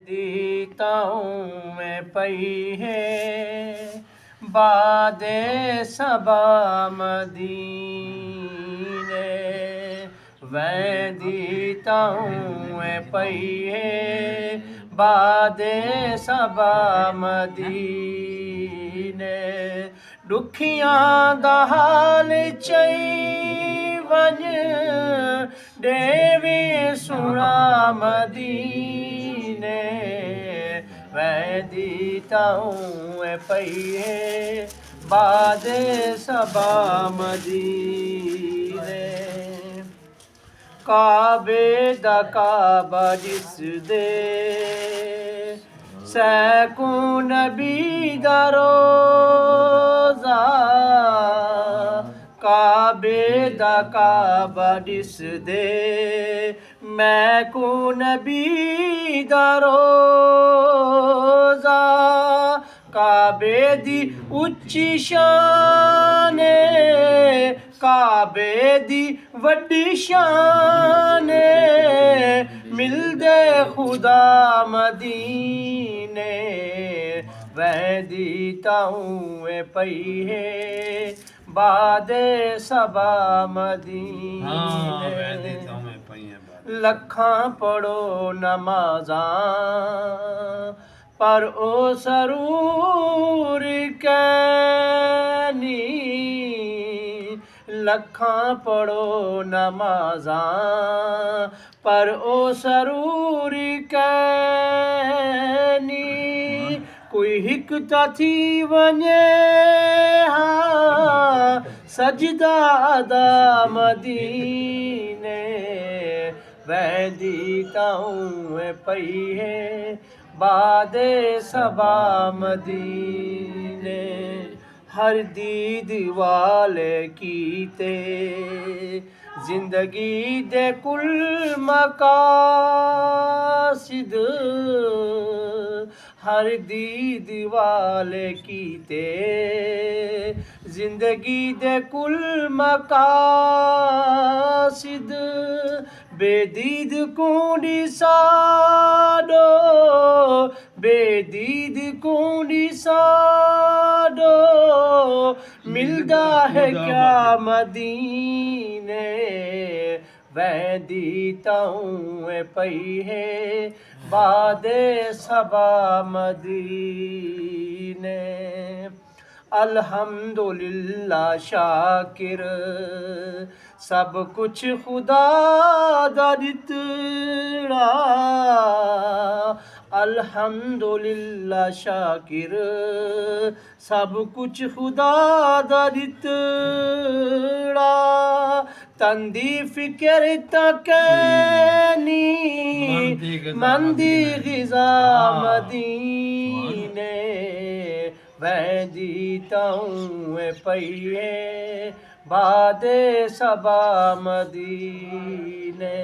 दीताऊं में पई है बादे सबा मदीने वै दीताऊं में पई है बादे सबा मदीने दुखियां दा हाल चई वञ देवी सुणा मदीने वै दीताऊं पई है बादे सबा मदीने काबे दा काबा जिसदे सैकूं नबी दा रोज़ा काबे दा काबा जिसदे मैकूं नबी दा रोज़ा काबे दी उच्ची शान काबे दी वड्डी शान मिलदे खुदा मदीने वै दीताऊं पई है बादे सबा मदीने लखां पढ़ो नमाज़ां पर ओ सरूर कैनी लखां पढ़ो नमाज़ां पर ओ सरूर कैनी कोई हिक त थी वञे हा सजदा अदा मदीने वै दीताऊं पई है बादे सबा मदीने हर दीद वाले कीते जिंदगी दे कुल मकासिद हर दीद वाले कीते जिंदगी दे कुल मकासिद बेदीद कूंडी साडो बेदीद कूंडी साडो मिलदा है क्या मदीने वै दीताऊं पई है बादे सबा मदीने अल्हम्दुलिल्लाह शाकिर सब कुछ खुदा दा दित्ता अल्हम्दुलिल्लाह शाकिर सब कुछ खुदा दा दित्ता तंदी फिक्र तकनी मंदी गिज़ा मदीने वै दीताऊं पई है बादे सबा मदीने।